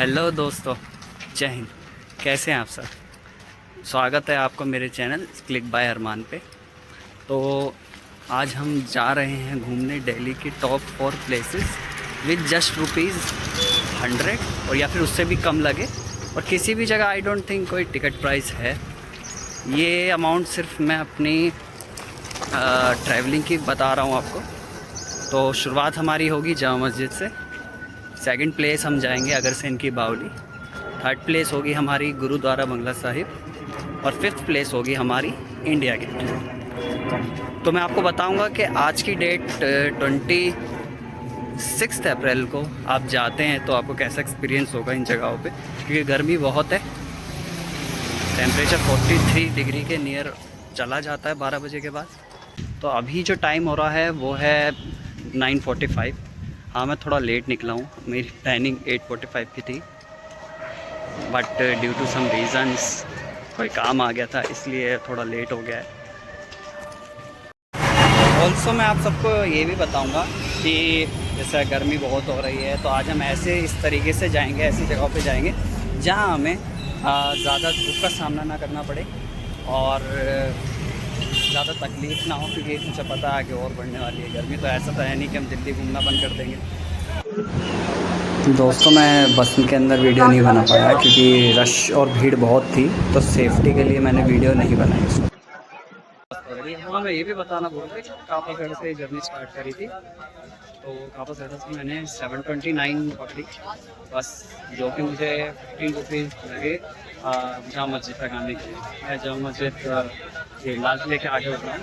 Hello दोस्तों, जय हिंद। कैसे हैं आप सब? स्वागत है आपको मेरे चैनल क्लिक बाय अरमान पे। तो आज हम जा रहे हैं घूमने दिल्ली की टॉप 4 प्लेसेस विद जस्ट ₹100 और या फिर उससे भी कम लगे। और किसी भी जगह आई डोंट थिंक कोई टिकट प्राइस है। ये अमाउंट सिर्फ मैं अपनी ट्रैवलिंग की बता रहा हूँ आपको। तो शुरुआत हमारी होगी जामा मस्जिद से। सेकंड प्लेस हम जाएंगे अगरसेन की बावली। थर्ड प्लेस होगी हमारी गुरुद्वारा बंगला साहिब। और फिफ्थ प्लेस होगी हमारी इंडिया गेट। तो मैं आपको बताऊंगा कि आज की डेट 26 अप्रैल को आप जाते हैं तो आपको कैसा एक्सपीरियंस होगा इन जगहों पे, क्योंकि गर्मी बहुत है। टेम्परेचर 43 डिग्री के नियर चला जाता है 12 बजे के बाद। तो अभी जो टाइम हो रहा है वो है 9:45। हाँ, मैं थोड़ा लेट निकला हूँ। मेरी प्लानिंग 8:45 की थी, but due to some reasons कोई काम आ गया था, इसलिए थोड़ा लेट हो गया है। ऑल्सो मैं आप सबको ये भी बताऊंगा कि जैसा गर्मी बहुत हो रही है, तो आज हम ऐसे इस तरीके से जाएंगे, ऐसी जगहों पे जाएंगे जहाँ हमें ज़्यादा धूप का सामना ना करना पड़े और ज़्यादा तकलीफ़ ना हो, क्योंकि मुझे पता है कि और बढ़ने वाली है गर्मी। तो ऐसा तो है नहीं कि हम दिल्ली घूमना बंद कर देंगे। दोस्तों, मैं बस के अंदर वीडियो नहीं बना पाया क्योंकि रश और भीड़ बहुत थी, तो सेफ्टी के लिए मैंने वीडियो नहीं बनाई उसमें। हाँ, मैं ये भी बताना भूल गया, कापा साइड से जर्नी स्टार्ट करी थी। तो कापा साइड से मैंने 729 पकड़ी बस, जो कि मुझे 15 रुपीज़ लगे जामा मस्जिद तक आने के लिए। मैं जामा मस्जिद ये लाल किले के आगे उतरा हूँ।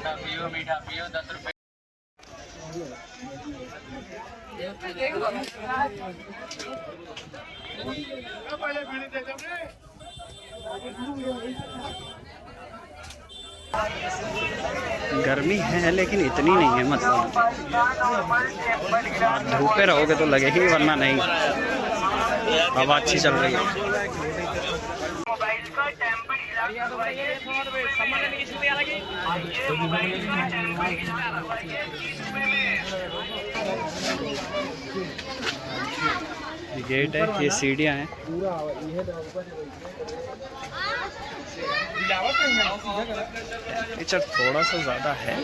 गर्मी है लेकिन इतनी नहीं है, मतलब धूप पे रहोगे तो लगेगी, वरना नहीं। हवा अच्छी चल रही है। गेट है, ये सीढ़ियाँ हैं। टेम्परेचर थोड़ा सा ज़्यादा है।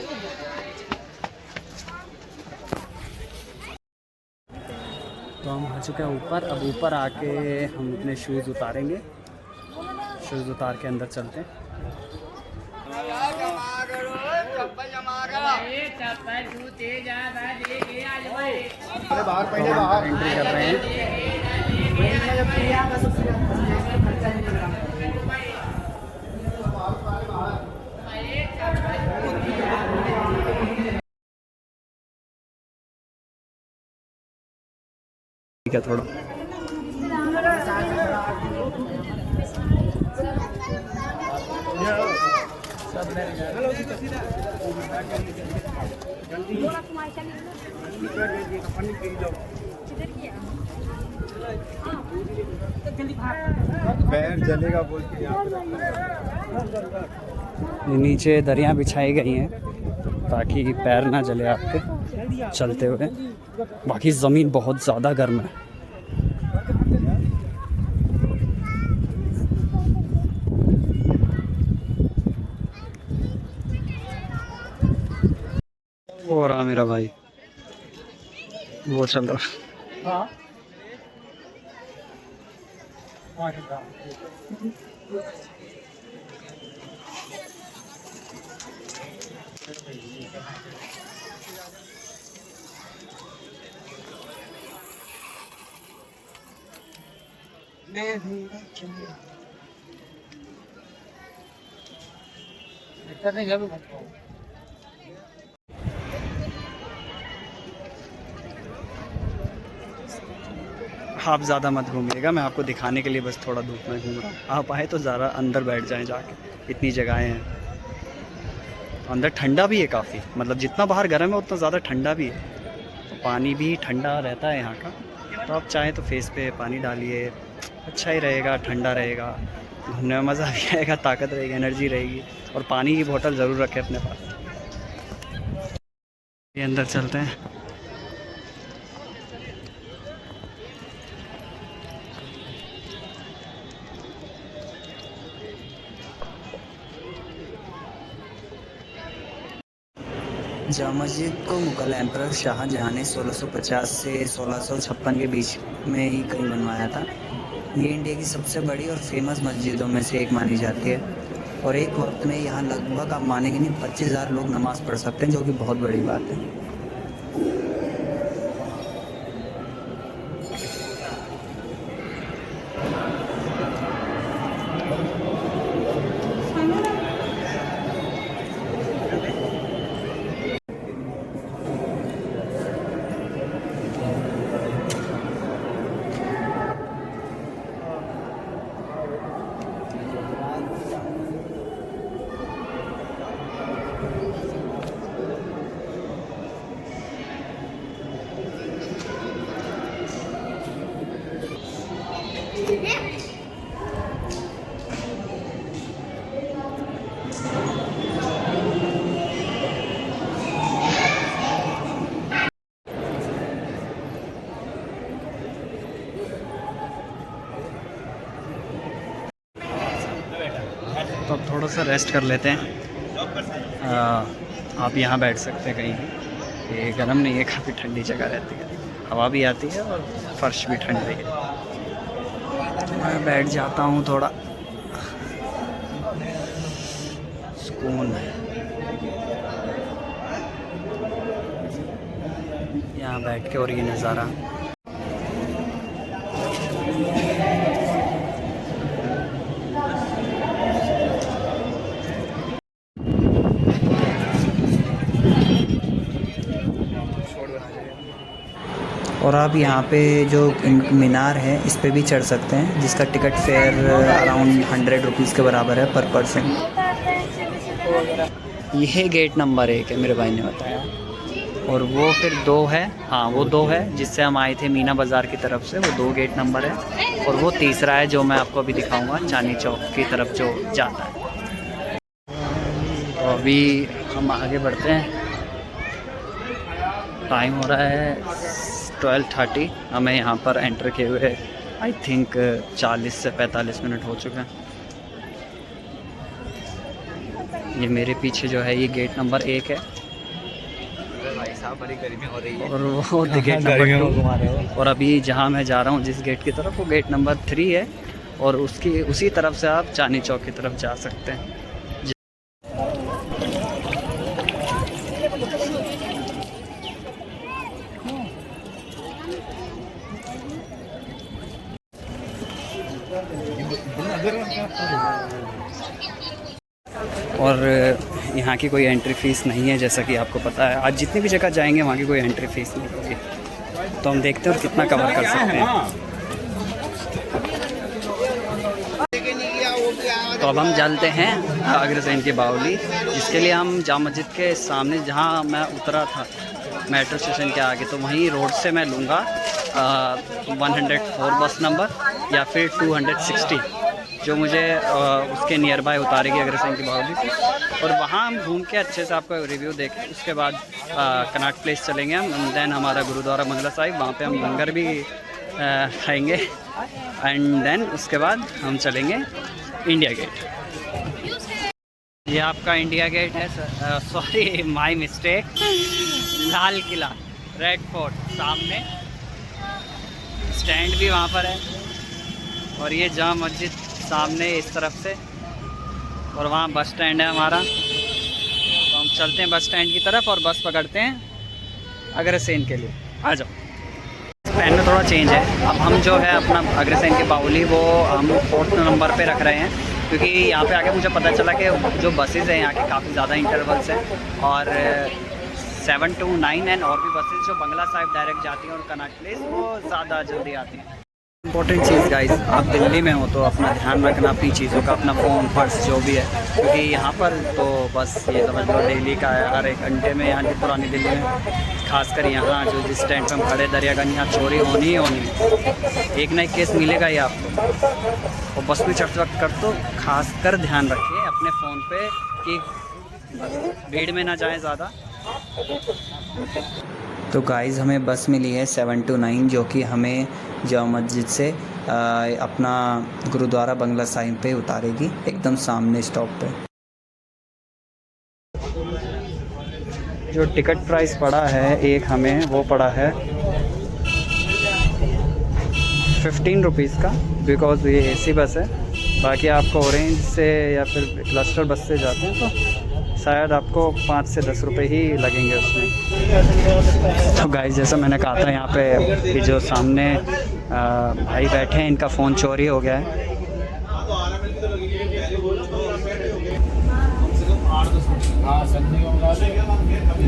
तो हम आ चुके हैं ऊपर। अब ऊपर आके हम अपने शूज़ उतारेंगे। शूज़ उतार के अंदर चलते हैं। एंट्री कर रहे हैं। ठीक है, थोड़ा पैर जलेगा बोल के नीचे दरियाँ बिछाई गई हैं ताकि पैर ना जले आपके चलते हुए। बाकी ज़मीन बहुत ज़्यादा गर्म है। हो रहा मेरा भाई, वो चल रहा। आप ज़्यादा मत घूमिएगा, मैं आपको दिखाने के लिए बस थोड़ा धूप में घूम रहा हूँ। आप आए तो ज़रा अंदर बैठ जाएं जाके, इतनी जगहें हैं। अंदर ठंडा भी है काफ़ी, मतलब जितना बाहर गर्म है उतना ज़्यादा ठंडा भी है। तो पानी भी ठंडा रहता है यहाँ का, तो आप चाहें तो फेस पे पानी डालिए, अच्छा ही रहेगा, ठंडा रहेगा, घूमने में मज़ा भी आएगा, ताकत रहेगी, एनर्जी रहेगी। और पानी की बोतल ज़रूर रखें अपने पास। ये अंदर चलते हैं। जामा मस्जिद को मुगल एम्परर शाहजहाँ ने 1650 से 1656 के बीच में ही कहीं बनवाया था। ये इंडिया की सबसे बड़ी और फेमस मस्जिदों में से एक मानी जाती है और एक वक्त में यहाँ लगभग आप मानेंगे नहीं 25,000 लोग नमाज़ पढ़ सकते हैं, जो कि बहुत बड़ी बात है। तो अब थोड़ा सा रेस्ट कर लेते हैं। आप यहाँ बैठ सकते हैं कहीं भी, ये गर्म नहीं है, काफ़ी ठंडी जगह रहती है, हवा भी आती है और फर्श भी ठंडी है। मैं बैठ जाता हूँ, थोड़ा सुकून है यहाँ बैठ के और ये नज़ारा। और आप यहाँ पे जो मीनार है इस पे भी चढ़ सकते हैं, जिसका टिकट फेयर अराउंड 100 रुपीज़ के बराबर है पर पर्सन। यह गेट नंबर 1 है, मेरे भाई ने बताया, और वो फिर 2 है। हाँ, वो 2 है जिससे हम आए थे मीना बाज़ार की तरफ से, वो 2 गेट नंबर है, और वो तीसरा है जो मैं आपको अभी दिखाऊंगा चांदनी चौक की तरफ जो जाता है। तो अभी हम आगे बढ़ते हैं, टाइम हो रहा है 12:30। हमें यहाँ पर एंटर किए हुए आई थिंक 40 से 45 मिनट हो चुके हैं। ये मेरे पीछे जो है ये गेट नंबर 1 है, भाई साहब बड़ी गर्मी हो रही है, और वो गेट नंबर 2। और अभी जहाँ मैं जा रहा हूँ जिस गेट की तरफ, वो गेट नंबर 3 है, और उसकी उसी तरफ से आप चांदनी चौक की तरफ जा सकते हैं। और यहाँ की कोई एंट्री फ़ीस नहीं है, जैसा कि आपको पता है। आज जितनी भी जगह जाएंगे वहाँ की कोई एंट्री फ़ीस नहीं होगी। तो हम देखते हैं और कितना कवर कर सकते हैं। तो अब हम चलते हैं अग्रसेन की बावली, जिसके लिए हम जामा मस्जिद के सामने जहाँ मैं उतरा था मेट्रो स्टेशन के आगे, तो वहीं रोड से मैं लूँगा 104 बस नंबर या फिर 260, जो मुझे उसके नियर बाय उतारेगी अग्रसेन की बावली की। और वहाँ हम घूम के अच्छे से आपको रिव्यू देखें। उसके बाद कनॉट प्लेस चलेंगे हम, देन हमारा गुरुद्वारा बंगला साहिब, वहाँ पे हम लंगर भी खाएंगे, एंड देन उसके बाद हम चलेंगे इंडिया गेट। ये आपका इंडिया गेट है, sorry my mistake, Lal Qila, red fort सामने, स्टैंड भी वहाँ पर है, और ये जामा मस्जिद सामने इस तरफ से, और वहाँ बस स्टैंड है हमारा। तो हम चलते हैं बस स्टैंड की तरफ और बस पकड़ते हैं अग्रसेन के लिए। आ जाओ। प्लान में थोड़ा चेंज है, अब हम जो है अपना अग्रसेन की बावली वो हम 4th नंबर पे रख रहे हैं, क्योंकि यहाँ पे आके मुझे पता चला कि जो बसेज़ हैं यहाँ के काफ़ी ज़्यादा इंटरवल्स हैं, और 7 to 9 एंड और भी बसेज़ जो बंगला साहिब डायरेक्ट जाती हैं और कनॉट प्लेस वो ज़्यादा जल्दी आती हैं। इंपॉर्टेंट चीज़ गाइस, आप दिल्ली में हो तो अपना ध्यान रखना अपनी चीज़ों का, अपना फ़ोन पर्स जो भी है, क्योंकि यहाँ पर तो बस ये समझ लो डेली का है, हर एक घंटे में यहाँ की पुरानी दिल्ली में, खासकर यहाँ जो जिस स्टैंड पर हम खड़े दरियागंज, यहाँ चोरी होनी ही होनी है। एक ना एक केस मिलेगा ही आपको। और बस में चढ़ते वक्त कर तो खासकर ध्यान रखिए अपने फ़ोन पे कि भीड़ में ना जाएँ ज़्यादा। तो गाइज़ हमें बस मिली है 7 to 9, जो कि हमें जामा मस्जिद से अपना गुरुद्वारा बंगला साहिब पे उतारेगी, एकदम सामने स्टॉप पे। जो टिकट प्राइस पड़ा है एक हमें वो पड़ा है 15 रुपीज़ का, बिकॉज़ ये एसी बस है। बाकी आपको ऑरेंज से या फिर क्लस्टर बस से जाते हैं तो शायद आपको 5 से 10 रुपये ही लगेंगे उसमें। तो गाइस जैसा मैंने कहा था, यहाँ पे ये जो सामने भाई बैठे हैं इनका फ़ोन चोरी हो गया है।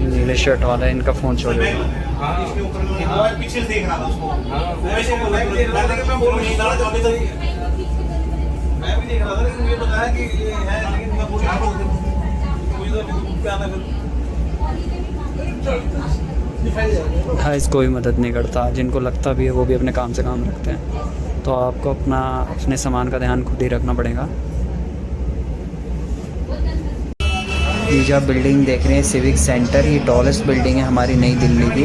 नीले शर्ट वाला है, इनका फ़ोन चोरी हो गया। पीछे देख रहा था उसको, मैं भी देख रहा था, लेकिन मुझे बताया कि ये है, लेकिन मैं पूछा गाइस कोई मदद नहीं करता, जिनको लगता भी है वो भी अपने काम से काम रखते हैं। तो आपको अपने सामान का ध्यान खुद ही रखना पड़ेगा। ये जो आप बिल्डिंग देख रहे हैं सिविक सेंटर, ये टॉलेस्ट बिल्डिंग है हमारी नई दिल्ली की।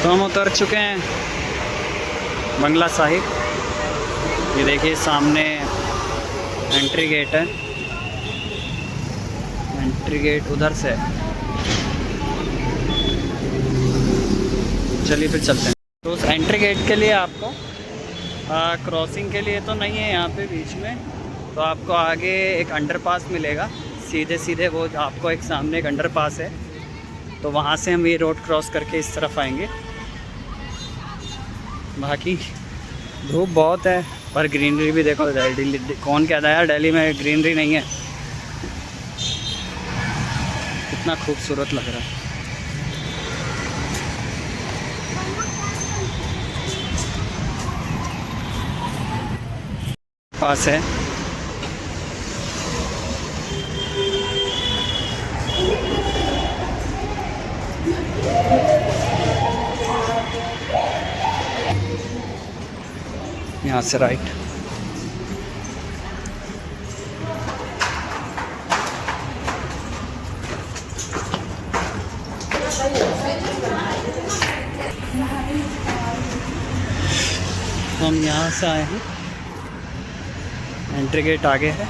तो हम उतर चुके हैं बंगला साहिब। ये देखिए सामने एंट्री गेट है, एंट्री गेट उधर से है। चलिए फिर चलते हैं। तो उस एंट्री गेट के लिए आपको क्रॉसिंग के लिए तो नहीं है यहाँ पे बीच में, तो आपको आगे एक अंडरपास मिलेगा, सीधे सीधे वो आपको एक सामने एक अंडरपास है, तो वहाँ से हम ये रोड क्रॉस करके इस तरफ आएंगे। बाकी धूप बहुत है पर ग्रीनरी भी देखो। दिल्ली कौन कहता है यार दिल्ली में ग्रीनरी नहीं है, कितना खूबसूरत लग रहा है। पास है यहाँ से राइट। हम यहाँ से आए हैं, एंट्री गेट आगे है।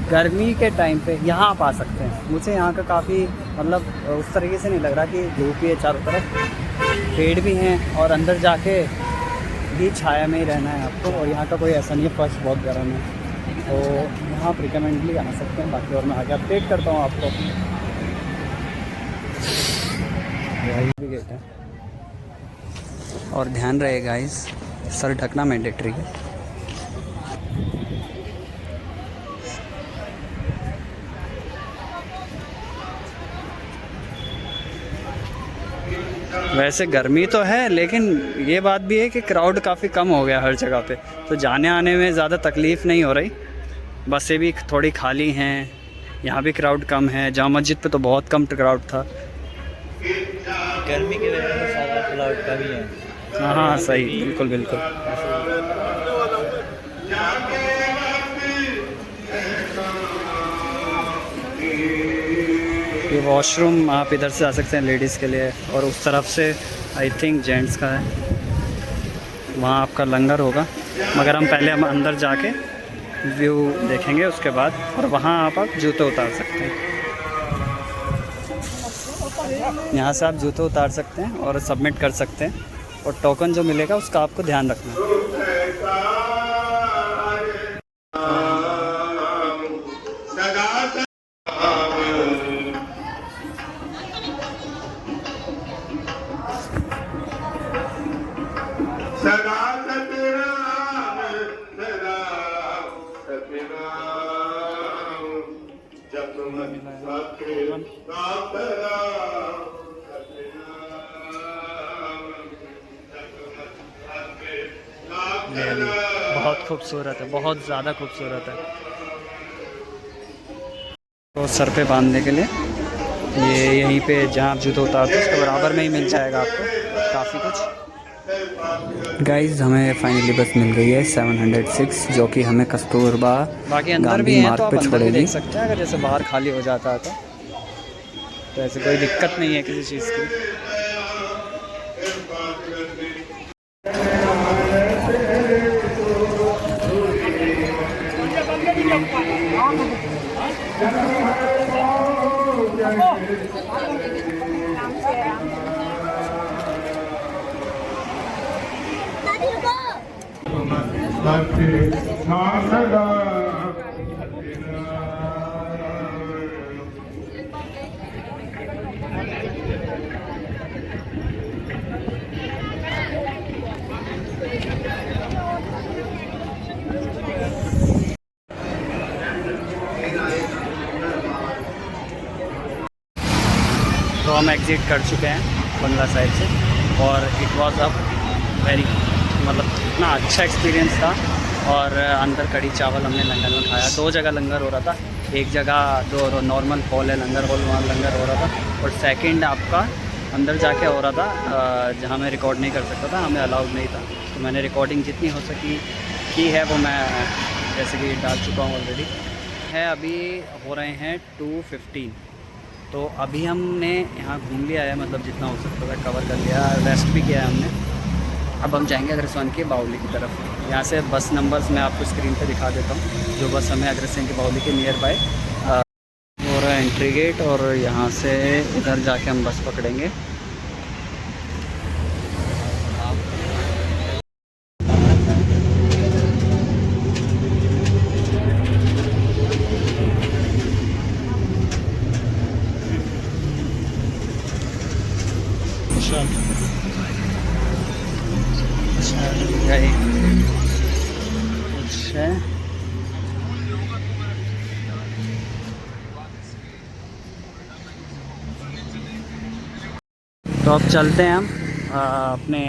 गर्मी के टाइम पे यहाँ आप आ सकते हैं। मुझे यहाँ का काफ़ी मतलब उस तरीके से नहीं लग रहा कि धूप ही है, चारों तरफ पेड़ भी हैं और अंदर जाके भी छाया में ही रहना है आपको। और यहाँ का कोई ऐसा नहीं है फर्श बहुत गर्म है, तो यहाँ आप रिकमेंडली आ सकते हैं। बाकी और मैं आगे अपडेट करता हूँ आपको। यही भी गेट है और ध्यान रहे गाइस, सर ढकना मैंडेटरी है। वैसे गर्मी तो है, लेकिन ये बात भी है कि क्राउड काफ़ी कम हो गया हर जगह पे, तो जाने आने में ज़्यादा तकलीफ़ नहीं हो रही। बसें भी थोड़ी खाली हैं, यहाँ भी क्राउड कम है। जामा मस्जिद पे तो बहुत कम क्राउड था। गर्मी की वजह से सारा क्लाउड का भी है। हाँ सही, बिल्कुल बिल्कुल। ये वॉशरूम आप इधर से आ सकते हैं लेडीज़ के लिए, और उस तरफ से आई थिंक जेंट्स का है। वहाँ आपका लंगर होगा, मगर हम अंदर जाके व्यू देखेंगे उसके बाद। और वहाँ आप जूते उतार सकते हैं, यहाँ से आप जूते उतार सकते हैं और सबमिट कर सकते हैं। और टोकन जो मिलेगा उसका आपको ध्यान रखना है। बहुत खूबसूरत है, बहुत ज़्यादा खूबसूरत है। तो सर पे बांधने के लिए ये यहीं पे जहाँ आप जूते उतारते हैं उसके बराबर में ही मिल जाएगा आपको काफ़ी कुछ। गाइस हमें फाइनली बस मिल गई है 706 जो कि हमें कस्तूरबा बाकी अंदर भी हैं तो आप अंदर भी देख सकते हैं अगर जैसे बाहर खाली हो जाता है तो ऐसे कोई दिक्कत नहीं है किसी चीज़ की। तो हम एग्ज़िट कर चुके हैं बंगला साइड से और इट वाज अ वेरी मतलब इतना अच्छा एक्सपीरियंस था। और अंदर कढ़ी चावल हमने लंगर में खाया। 2 जगह लंगर हो रहा था, एक जगह जो नॉर्मल हॉल है लंगर हॉल वहाँ लंगर हो रहा था और सेकंड आपका अंदर जाके हो रहा था जहाँ मैं रिकॉर्ड नहीं कर सकता था, हमें अलाउड नहीं था। तो मैंने रिकॉर्डिंग जितनी हो सकी की है वो मैं जैसे कि डाल चुका हूँ ऑलरेडी है। अभी हो रहे हैं 2:15 तो अभी हमने यहाँ घूम लिया है, मतलब जितना हो सकता था कवर कर लिया, रेस्ट भी किया है हमने। अब हम जाएंगे अग्रसेन के बावली की तरफ। यहाँ से बस नंबर्स मैं आपको स्क्रीन पे दिखा देता हूँ जो बस हमें अग्रसेन के बावली के नियर बाय हो रहा है एंट्री गेट और यहाँ से इधर जाके हम बस पकड़ेंगे। तो अब चलते हैं हम अपने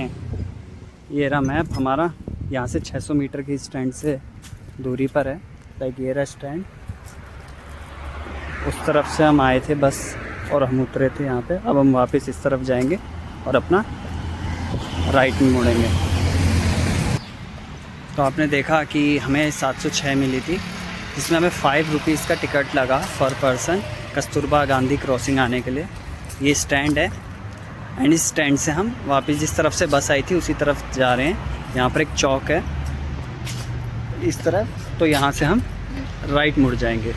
ये रहा मैप हमारा, यहाँ से 600 मीटर की स्टैंड से दूरी पर है। लाइक ये रहा स्टैंड, उस तरफ से हम आए थे बस और हम उतरे थे यहाँ पे। अब हम वापस इस तरफ जाएंगे और अपना राइट में मुड़ेंगे। तो आपने देखा कि हमें 706 मिली थी जिसमें हमें 5 रुपीज़ का टिकट लगा पर पर्सन कस्तूरबा गांधी क्रॉसिंग आने के लिए। ये स्टैंड है एंड इस स्टैंड से हम वापस जिस तरफ से बस आई थी उसी तरफ जा रहे हैं। यहाँ पर एक चौक है इस तरफ, तो यहाँ से हम राइट मुड़ जाएंगे।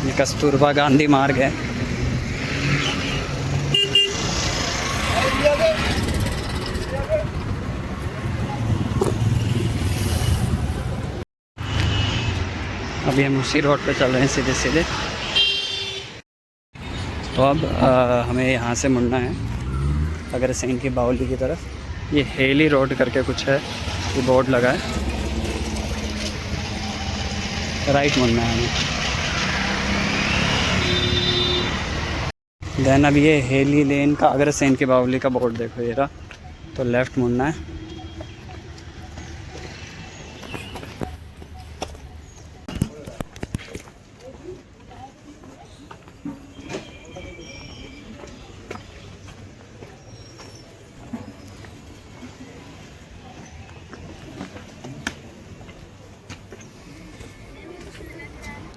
ये कस्तूरबा गांधी मार्ग है। अभी हम उसी रोड पे चल रहे हैं सीधे सीधे। तो अब हमें यहाँ से मुड़ना है अग्रसेन की बावली की तरफ। ये हेली रोड करके कुछ है, ये बोर्ड लगा है, राइट मुड़ना है हमें। देन अब ये हेली लेन का अग्रसेन की बावली का बोर्ड देखो ये रहा, तो लेफ़्ट मुड़ना है।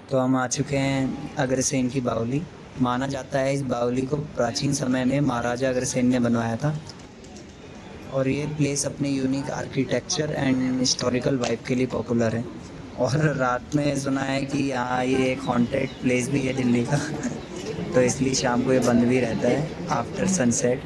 तो हम आ चुके हैं अग्रसेन की बावली। माना जाता है इस बावली को प्राचीन समय में महाराजा अग्रसेन ने बनवाया था और ये प्लेस अपने unique architecture and historical vibe के लिए पॉपुलर है। और रात में सुना है कि यहाँ ये एक हॉन्टेड प्लेस भी है दिल्ली का तो इसलिए शाम को ये बंद भी रहता है आफ्टर सनसेट।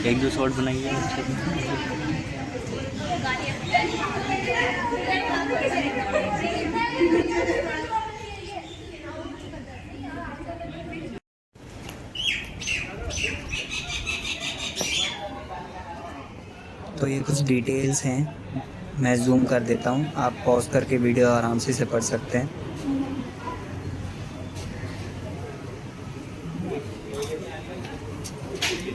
एक दो शॉट बनाइए अच्छे से। तो ये कुछ डिटेल्स हैं, मैं जूम कर देता हूँ, आप पॉज करके वीडियो आराम से पढ़ सकते हैं। भाई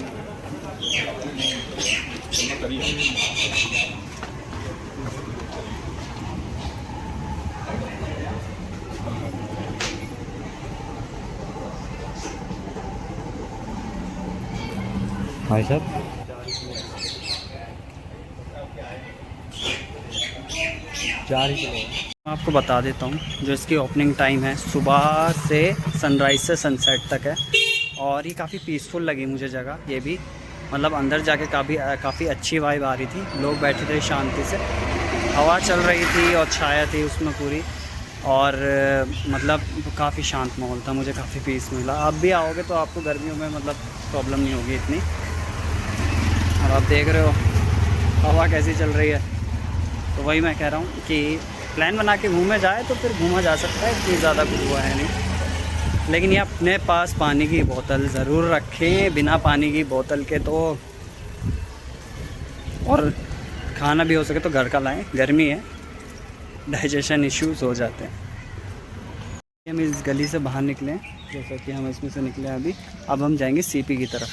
साहब, मैं आपको बता देता हूँ जो इसकी ओपनिंग टाइम है, सुबह से सनराइज़ से सनसेट तक है। और ये काफ़ी पीसफुल लगी मुझे जगह, ये भी मतलब अंदर जाके काफ़ी अच्छी वाइब आ रही थी। लोग बैठे थे शांति से, हवा चल रही थी और छाया थी उसमें पूरी, और मतलब काफ़ी शांत माहौल था, मुझे काफ़ी पीस मिला। आप भी आओगे तो आपको गर्मियों में मतलब प्रॉब्लम नहीं होगी इतनी। और आप देख रहे हो हवा कैसी चल रही है, तो वही मैं कह रहा हूँ कि प्लान बना के घूमे जाए तो फिर घूमा जा सकता है, इतनी ज़्यादा कुछ हुआ है नहीं। लेकिन ये अपने पास पानी की बोतल ज़रूर रखें, बिना पानी की बोतल के तो, और खाना भी हो सके तो घर का लाएं, गर्मी है, डाइजेशन इश्यूज हो जाते हैं। हम इस गली से बाहर निकले, जैसा कि हम इसमें से निकले अभी। अब हम जाएंगे सीपी की तरफ।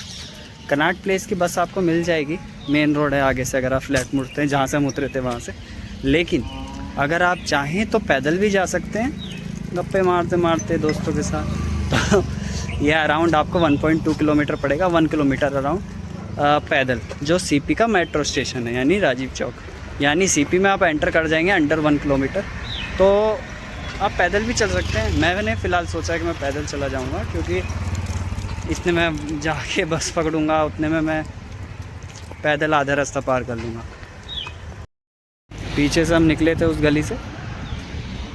कनाट प्लेस की बस आपको मिल जाएगी, मेन रोड है आगे से, अगर आप फ्लैट मुड़ते हैं जहाँ से हम उतरे थे वहाँ से। लेकिन अगर आप चाहें तो पैदल भी जा सकते हैं, गप्पे मारते मारते दोस्तों के साथ। तो ये अराउंड आपको 1.2 किलोमीटर पड़ेगा, 1 किलोमीटर अराउंड पैदल, जो सीपी का मेट्रो स्टेशन है, यानी राजीव चौक। यानी सीपी में आप एंटर कर जाएंगे अंडर 1 किलोमीटर, तो आप पैदल भी चल सकते हैं। मैंने फ़िलहाल सोचा है कि मैं पैदल चला जाऊंगा, क्योंकि इसमें मैं जाके बस पकड़ूंगा, उतने में मैं पैदल आधा रास्ता पार कर लूँगा। पीछे से हम निकले थे उस गली से,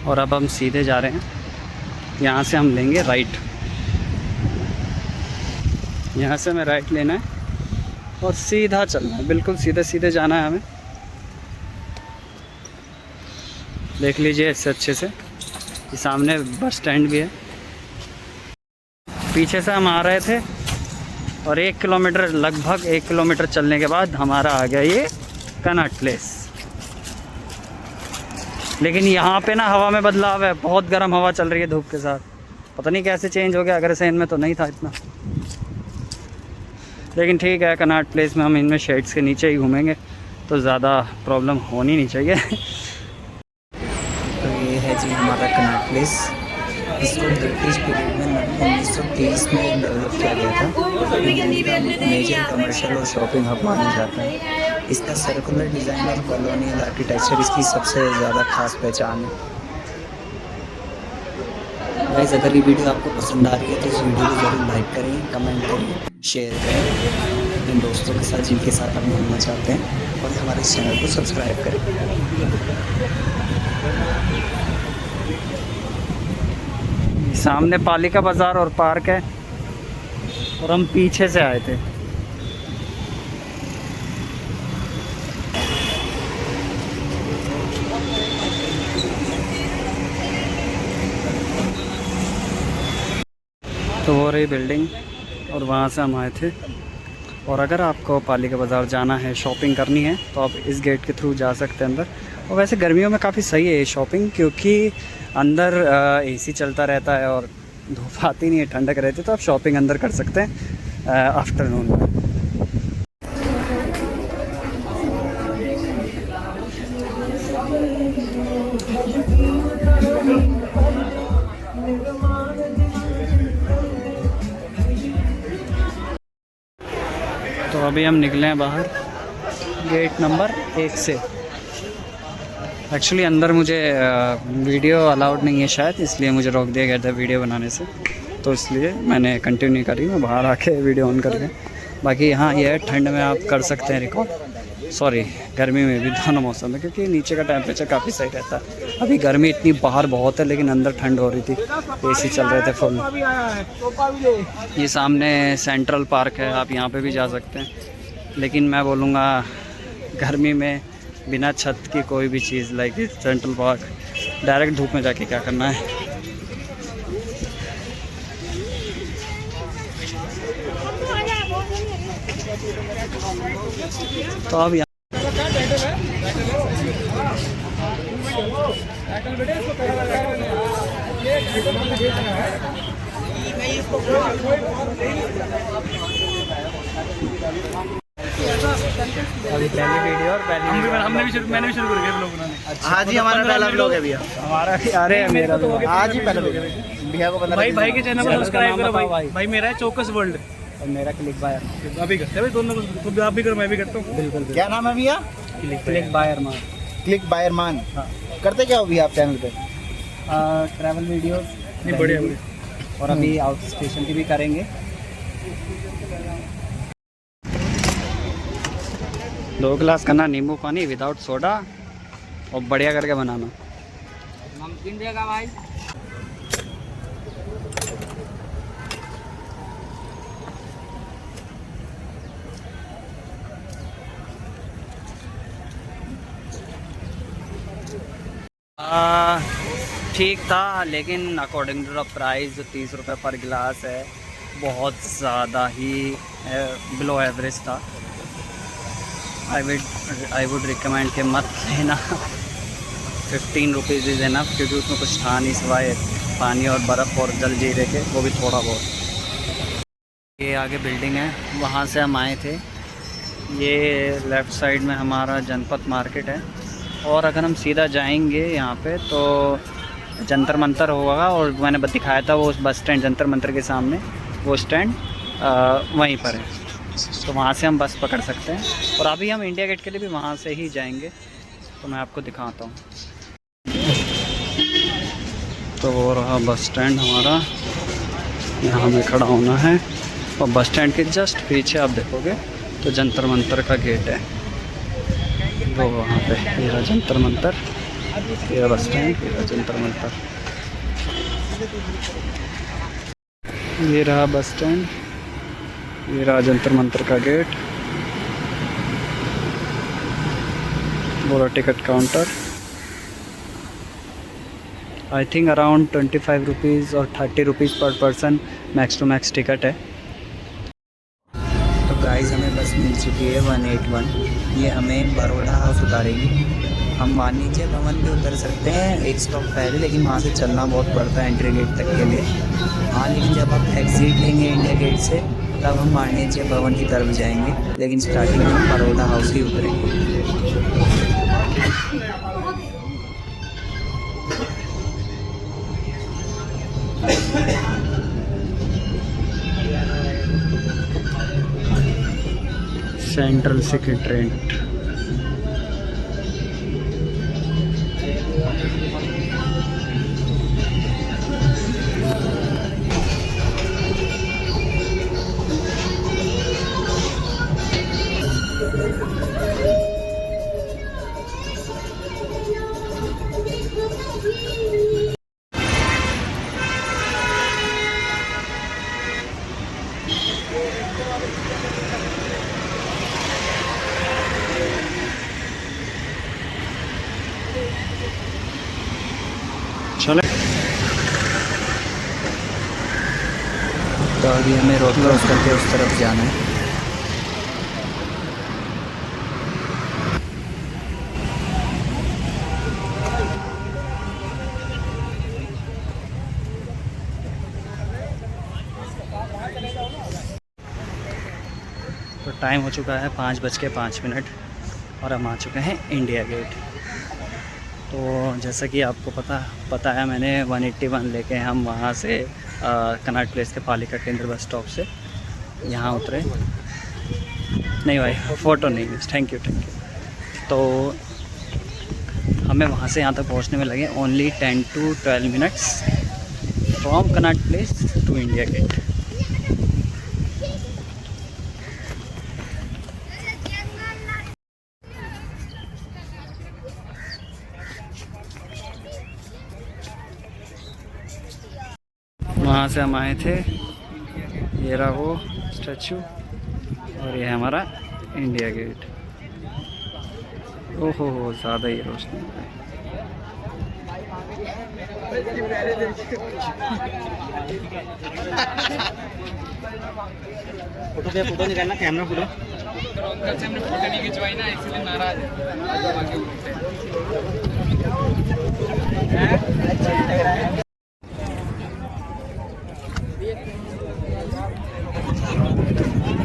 और अब हम सीधे जा रहे हैं। यहाँ से हम लेंगे राइट, यहाँ से हमें राइट लेना है और सीधा चलना है, बिल्कुल सीधे सीधे जाना है हमें। देख लीजिए इससे अच्छे से, ये सामने बस स्टैंड भी है। पीछे से हम आ रहे थे और 1 किलोमीटर, लगभग 1 किलोमीटर चलने के बाद हमारा आ गया ये कनॉट प्लेस। लेकिन यहाँ पे ना हवा में बदलाव है, बहुत गर्म हवा चल रही है धूप के साथ, पता नहीं कैसे चेंज हो गया, अग्रसेन में तो नहीं था इतना। लेकिन ठीक है, कनॉट प्लेस में हम इनमें शेड्स के नीचे ही घूमेंगे, तो ज़्यादा प्रॉब्लम होनी नहीं चाहिए। तो ये है जी हमारा कनॉट प्लेस। इसको ब्रिटिश पीरियड में 1930 में डेवलप किया गया था। मेजर कमर्शियल और शॉपिंग हब माना जाता है। इसका सर्कुलर डिज़ाइन और कॉलोनियल आर्किटेक्चर इसकी सबसे ज़्यादा खास पहचान है। गाइस, अगर ये वीडियो आपको पसंद आ रही है तो इस वीडियो को ज़रूर लाइक करें, कमेंट करें, शेयर करें अपने दोस्तों के साथ जिनके साथ आप घूमना चाहते हैं, और हमारे इस चैनल को सब्सक्राइब करें। सामने पालिका बाज़ार और पार्क है, और हम पीछे से आए थे। तो वो रही बिल्डिंग, और वहाँ से हम आए थे। और अगर आपको पालिका बाज़ार जाना है, शॉपिंग करनी है, तो आप इस गेट के थ्रू जा सकते हैं अंदर। और वैसे गर्मियों में काफ़ी सही है ये शॉपिंग, क्योंकि अंदर एसी चलता रहता है और धूप आती नहीं है, ठंडक रहती है, तो आप शॉपिंग अंदर कर सकते हैं आफ्टरनून में। तो अभी हम निकले हैं बाहर गेट नंबर 1 से। एक्चुअली अंदर मुझे वीडियो अलाउड नहीं है शायद, इसलिए मुझे रोक दिया गया था वीडियो बनाने से, तो इसलिए मैंने कंटिन्यू नहीं करी, मैं बाहर आके वीडियो ऑन करके। बाकी हाँ, ये है ठंड में आप कर सकते हैं रिकॉर्ड, सॉरी गर्मी में भी, दोनों मौसम में, क्योंकि नीचे का टेम्परेचर काफ़ी सही रहता है। अभी गर्मी इतनी बाहर बहुत है, लेकिन अंदर ठंड हो रही थी, एसी चल रहे थे फुल। ये सामने सेंट्रल पार्क है, आप यहाँ पे भी जा सकते हैं, लेकिन मैं बोलूँगा गर्मी में बिना छत की कोई भी चीज़ लाइक सेंट्रल पार्क, डायरेक्ट धूप में जाके क्या करना है। तो अब अभी पहली वीडियो और पहली मैंने भी शुरू कर दिया ब्लॉग बनाने। हाँ जी, हमारा पहला ब्लॉग है भैया। हमारा भी अरे मेरा भी आज ही पहला ब्लॉग भैया को 15 भाई के चैनल को चैनल का सब्सक्राइब नाम करो बताओ भाई। भाई। भाई मेरा है चौकस वर्ल्ड। और मेरा क्लिक बायर अभी करते हैं भाई, दोनों को खुद आप भी करो मैं भी करता हूँ। बिल्कुल क्या नाम है भैया? क्लिक बायर मार क्लिक बायर मान। हाँ। करते क्या हो भैया आप चैनल पे? ट्रैवल वीडियोस नहीं बढ़िया और अभी आउट स्टेशन की भी करेंगे। 2 गिलास करना नींबू पानी विदाउट सोडा और बढ़िया करके बनाना। नमकीन देगा भाई। ठीक था, लेकिन अकॉर्डिंग टू द प्राइस जो 30 रुपये पर गिलास है बहुत ज़्यादा ही बिलो एवरेज था। आई वुड रिकमेंड कि मत लेना। 15 रुपीज़ इज़ एनफ, क्योंकि उसमें कुछ था नहीं सिवाय पानी और बर्फ़ और जल जीरे के, वो भी थोड़ा बहुत। ये आगे बिल्डिंग है, वहाँ से हम आए थे। ये लेफ़्ट साइड में हमारा जनपद मार्केट है, और अगर हम सीधा जाएंगे यहाँ पे तो जंतर मंतर होगा, और मैंने दिखाया था वो उस बस स्टैंड जंतर मंतर के सामने वो स्टैंड वहीं पर है, तो वहाँ से हम बस पकड़ सकते हैं। और अभी हम इंडिया गेट के लिए भी वहाँ से ही जाएंगे, तो मैं आपको दिखाता हूँ। तो वो रहा बस स्टैंड हमारा, यहाँ हमें खड़ा होना है, और बस स्टैंड के जस्ट पीछे आप देखोगे तो जंतर मंतर का गेट है, वो वहाँ पे ये रहा जंतर मंतर, ये बस स्टैंड, ये रहा जंतर मंतर, ये रहा बस स्टैंड, ये रहा जंतर मंतर का गेट, वो रहा ticket counter. I think around 25 rupees और 30 रुपीज़ पर person max to max ticket है। तो गाइस हमें बस मिल चुकी है 181। ये हमें बड़ौदा हाउस उतारेगी। हम वाणिज्य भवन भी उतर सकते हैं एक स्टॉप पहले, लेकिन वहाँ से चलना बहुत पड़ता है एंट्री गेट तक के लिए। हाँ, लेकिन जब आप एग्जिट लेंगे इंडिया गेट से तब हम वाणिज्य भवन की तरफ जाएंगे, लेकिन स्टार्टिंग में हम बड़ौदा हाउस ही उतरेंगे। Central secretariat. चले, तो अभी हमें रोड क्रॉस करके उस तरफ जाना है। तो टाइम हो चुका है 5:05 और हम आ चुके हैं इंडिया गेट। तो जैसा कि आपको पता है मैंने 181 लेके हम वहाँ से कनाट प्लेस के पालिका केंद्र बस स्टॉप से यहाँ उतरे। नहीं भाई, फ़ोटो नहीं, थैंक यू। तो हमें वहाँ से यहाँ तक पहुँचने में लगे only 10 to 12 minutes from Connaught Place to India Gate. वहाँ से हम आए थे, ये रहा वो स्टैचू, और ये है हमारा इंडिया गेट। ओहो हो, ज़्यादा ही रोशनी है। फोटो निकालना, कैमरा फोटो। फोटो नहीं खिंचवाई ना, इसलिए नाराज है।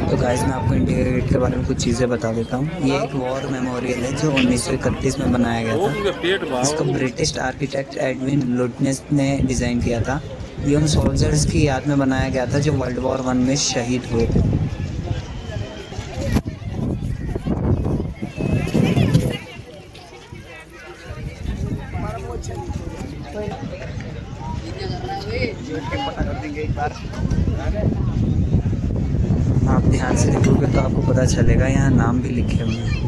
तो गाइस मैं आपको इंडिया गेट के बारे में कुछ चीज़ें बता देता हूँ। ये एक वॉर मेमोरियल है जो 1931 में बनाया गया था। इसको ब्रिटिश आर्किटेक्ट एडविन लुटनेस ने डिज़ाइन किया था। ये उन सोल्जर्स की याद में बनाया गया था जो वर्ल्ड वॉर 1 में शहीद हुए थे। आप ध्यान से देखोगे तो आपको पता चलेगा यहाँ नाम भी लिखे हुए हैं।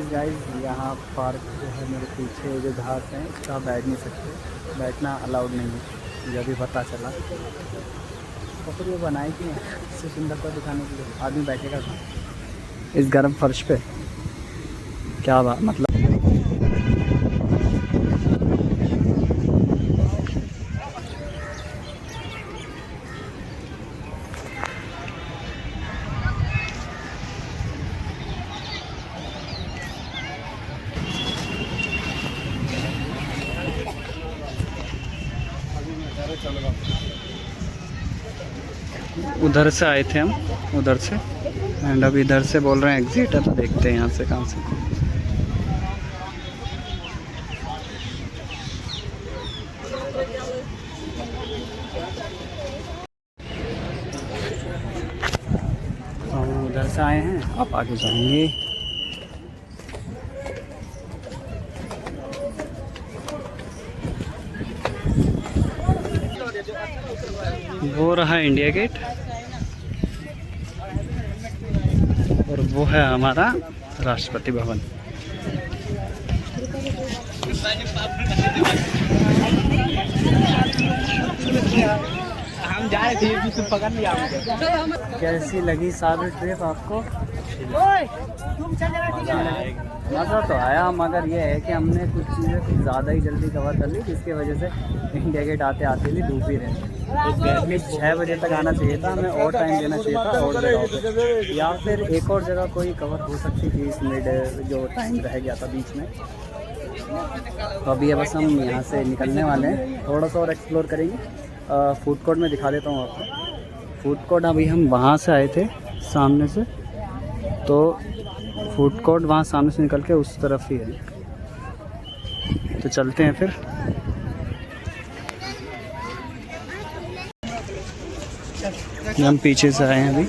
गाइस यहाँ पार्क जो है मेरे पीछे जो घास है इसका बैठ नहीं सकते, बैठना अलाउड नहीं है, ये भी पता चला। तो फिर ये बनाई कि इससे सुंदरता दिखाने के लिए आदमी बैठेगा कहाँ इस गर्म फर्श पे? क्या बात मतलब। उधर से आए थे हम, उधर से, एंड अब इधर से बोल रहे हैं एग्जिट है, तो देखते हैं यहाँ से कहाँ से। हम उधर से आए हैं, आप आगे जाएंगे। वो रहा इंडिया गेट और वो है हमारा राष्ट्रपति भवन। हम जा रहे थे तो पकड़ लिया हमको। कैसी लगी सारी ट्रिप आपको? मज़ा तो आया, मगर ये है कि हमने कुछ चीज़ें कुछ ज़्यादा ही जल्दी कवर कर ली, जिसकी वजह से इंडिया गेट आते आते भी धूप ही रहे। 6 बजे तक आना चाहिए था, हमें और टाइम देना चाहिए था और जगह पे, या फिर एक और जगह कोई कवर हो सकती थी इस मिड जो टाइम रह गया था बीच में। तो अभी बस हम यहाँ से निकलने वाले हैं, थोड़ा सा और एक्सप्लोर करेंगे। फूड कोर्ट में दिखा देता हूँ आपको। फूड कोर्ट अभी हम वहाँ से आए थे सामने से, तो फूड कोर्ट वहाँ सामने से निकल के उस तरफ ही है, तो चलते हैं फिर। हम पीछे से आए हैं अभी।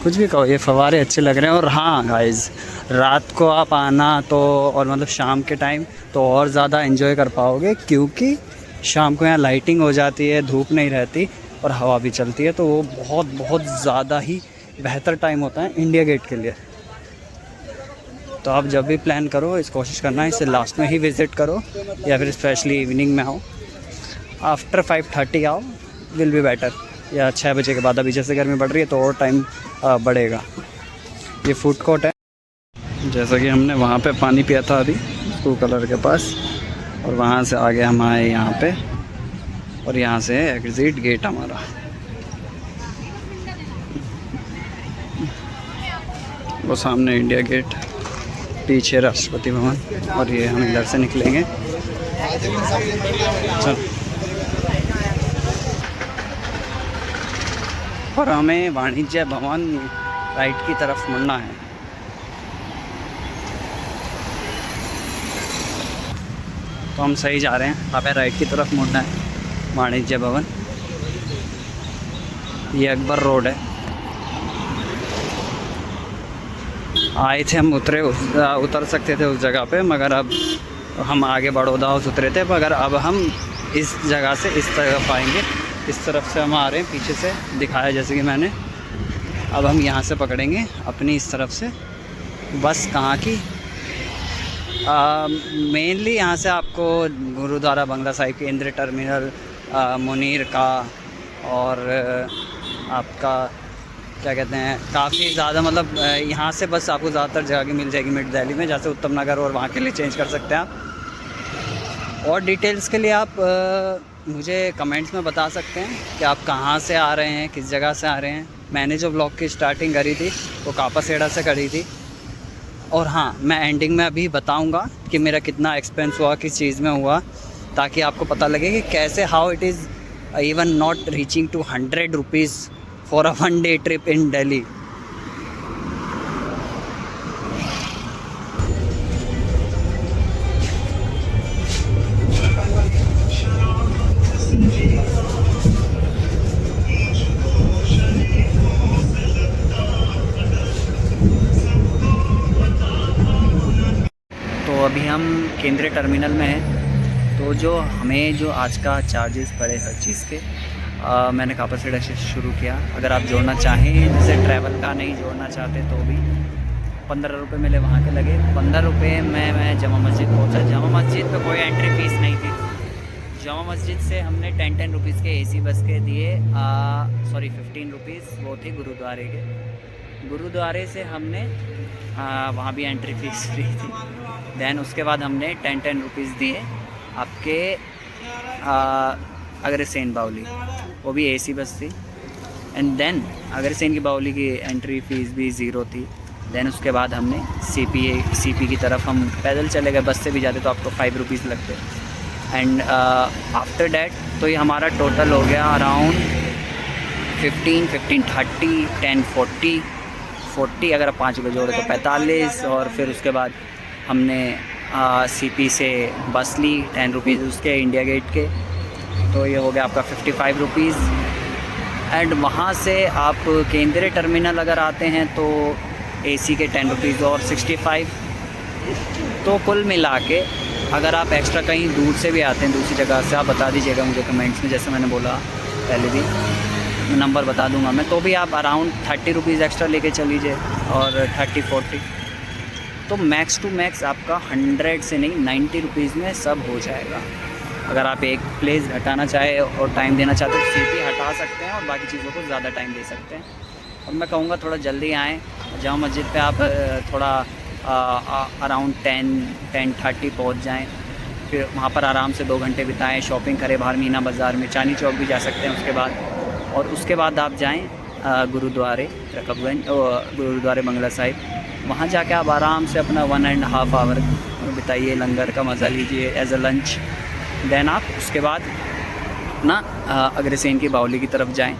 कुछ भी कहो, ये फव्वारे अच्छे लग रहे हैं। और हाँ गाइस, रात को आप आना तो, और मतलब शाम के टाइम तो और ज़्यादा एंजॉय कर पाओगे, क्योंकि शाम को यहाँ लाइटिंग हो जाती है, धूप नहीं रहती और हवा भी चलती है, तो वो बहुत ज़्यादा ही बेहतर टाइम होता है इंडिया गेट के लिए। तो आप जब भी प्लान करो, इस कोशिश करना इसे लास्ट में ही विज़िट करो, या फिर स्पेशली इवनिंग में आओ। आफ्टर 5:30 आओ, विल बी बेटर, या 6 बजे के बाद। अभी जैसे गर्मी बढ़ रही है तो और टाइम बढ़ेगा। ये फूड कोर्ट है, जैसा कि हमने वहाँ पे पानी पिया था अभी ब्लू कलर के पास, और वहाँ से आगे हम आए यहाँ पे, और यहाँ से एग्जिट गेट हमारा। वो सामने इंडिया गेट, पीछे राष्ट्रपति भवन, और ये हम इधर से निकलेंगे। चल, और हमें वाणिज्य भवन राइट की तरफ मुड़ना है। तो हम सही जा रहे हैं, हमें राइट की तरफ मुड़ना है, वाणिज्य भवन। ये अकबर रोड है। आए थे हम, उतर सकते थे उस जगह पे, मगर अब हम आगे बड़ौदा हाउस उतरे थे, मगर अब हम इस जगह से इस तरफ आएंगे। इस तरफ से हम आ रहे हैं, पीछे से दिखाया जैसे कि मैंने। अब हम यहाँ से पकड़ेंगे अपनी इस तरफ से बस। कहाँ की? मेनली यहाँ से आपको गुरुद्वारा बंगला साहिब केंद्र, टर्मिनल मुनीर का, और आपका क्या कहते हैं, काफ़ी ज़्यादा मतलब यहाँ से बस आपको ज़्यादातर जगह मिल जाएगी मिड दिल्ली में, जैसे उत्तम नगर, और वहाँ के लिए चेंज कर सकते हैं आप। और डिटेल्स के लिए आप मुझे कमेंट्स में बता सकते हैं कि आप कहाँ से आ रहे हैं, किस जगह से आ रहे हैं। मैंने जो ब्लॉग की स्टार्टिंग करी थी वो कापासेड़ा से करी थी, और हाँ, मैं एंडिंग में अभी बताऊँगा कि मेरा कितना एक्सपेंस हुआ, किस चीज़ में हुआ, ताकि आपको पता लगे कि कैसे how it is even not reaching to 100 rupees for a 1 day trip in Delhi. तो अभी हम केंद्रीय टर्मिनल में हैं। तो जो हमें जो आज का चार्जेस पड़े हर चीज़ के, मैंने कापासेड़ा से शुरू किया। अगर आप जोड़ना चाहें, जैसे ट्रैवल का नहीं जोड़ना चाहते तो भी 15 रुपये मिले वहाँ के लगे। 15 रुपये में मैं जामा मस्जिद पहुँचा। जामा मस्जिद पे कोई एंट्री फ़ीस नहीं थी। जामा मस्जिद से हमने 10 रुपीज़ के AC बस के दिए, सॉरी 15 रुपीज़ वो थी गुरुद्वारे के। गुरुद्वारे से हमने वहाँ भी एंट्री फ़ीस फ्री थी। दैन उसके बाद हमने 10 रुपीज़ दिए आपके अग्रसेन बावली, वो भी AC बस थी। एंड देन अग्रसेन की बावली की एंट्री फ़ीस भी ज़ीरो थी। देन उसके बाद हमने CP की तरफ हम पैदल चले गए। बस से भी जाते तो आपको 5 रुपीज़ लगते। एंड आफ्टर डैट तो ये हमारा टोटल हो गया अराउंड 15, 30, 10, 40 अगर आप 5 रुपये जोड़े तो 45। और फिर उसके बाद हमने CP से बस ली 10 रुपीज़ उसके इंडिया गेट के, तो ये हो गया आपका 55 रुपीज़। एंड वहाँ से आप केंद्रीय टर्मिनल अगर आते हैं तो AC के 10 रुपीज़ और 65। तो कुल मिला के अगर आप एक्स्ट्रा कहीं दूर से भी आते हैं, दूसरी जगह से, आप बता दीजिएगा मुझे कमेंट्स में, जैसे मैंने बोला पहले भी, नंबर बता दूंगा मैं। तो भी आप अराउंड 30 रुपीज़ एक्स्ट्रा लेके चलीजिए, और 30, 40, तो मैक्स टू मैक्स आपका 100 से नहीं 90 रुपीज़ में सब हो जाएगा। अगर आप एक प्लेस हटाना चाहे और टाइम देना चाहते हैं तो CP हटा सकते हैं और बाकी चीज़ों को ज़्यादा टाइम दे सकते हैं। और मैं कहूँगा थोड़ा जल्दी आएँ। जामा मस्जिद पे आप थोड़ा अराउंड 10:30 पहुँच जाएँ। फिर वहाँ पर आराम से 2 घंटे बिताएँ, शॉपिंग करें बाहर मीना बाज़ार में, चांदनी चौक भी जा सकते हैं उसके बाद। और उसके बाद आप जाएँ गुरुद्वारे रकबगंज, गुरुद्वारे बंगला साहिब। वहाँ जाके आप आराम से अपना 1.5 आवर बिताइए, लंगर का मज़ा लीजिए एज अ लंच। देन आप उसके बाद ना अग्रसेन की बावली की तरफ जाएं।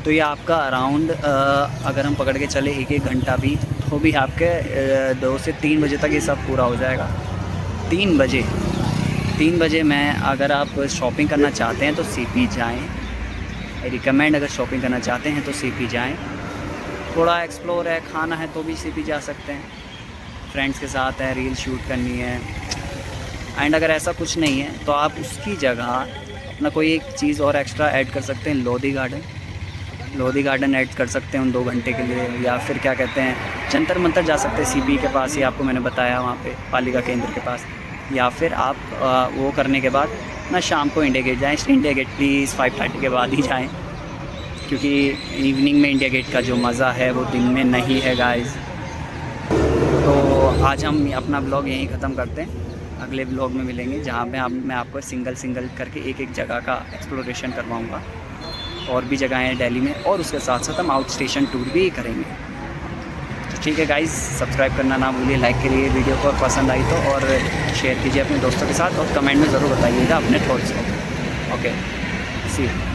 तो ये आपका अराउंड अगर हम पकड़ के चले 1 घंटा भी, तो भी आपके 2 से 3 बजे तक ये सब पूरा हो जाएगा। 3 बजे मैं, अगर आप शॉपिंग करना चाहते हैं तो CP जाएँ। आई रिकमेंड, अगर शॉपिंग करना चाहते हैं तो CP जाएँ। थोड़ा एक्सप्लोर है, खाना है तो भी CP जा सकते हैं। फ्रेंड्स के साथ है, रील शूट करनी है। एंड अगर ऐसा कुछ नहीं है तो आप उसकी जगह अपना कोई एक चीज़ और एक्स्ट्रा ऐड कर सकते हैं। लोधी गार्डन ऐड कर सकते हैं उन 2 घंटे के लिए। या फिर क्या कहते हैं, जंतर मंतर जा सकते हैं CP के पास ही, आपको मैंने बताया वहाँ पे पालिका केंद्र के पास। या फिर आप वो करने के बाद ना शाम को इंडिया गेट जाएँ। इंडिया गेट प्लीज़ 5:30 के बाद ही जाएँ, क्योंकि इवनिंग में इंडिया गेट का जो मज़ा है वो दिन में नहीं है गाइस। तो आज हम अपना ब्लॉग यहीं ख़त्म करते हैं। अगले ब्लॉग में मिलेंगे, जहाँ पे मैं आपको सिंगल करके एक जगह का एक्सप्लोरेशन करवाऊँगा। और भी जगहें हैं दिल्ली में, और उसके साथ साथ हम आउट स्टेशन टूर भी करेंगे। तो ठीक है गाइस, सब्सक्राइब करना ना भूलिए, लाइक करिए वीडियो को, पसंद आई तो, और शेयर कीजिए अपने दोस्तों के साथ, और कमेंट में ज़रूर बताइएगा अपने थॉट्स को। Okay, see you.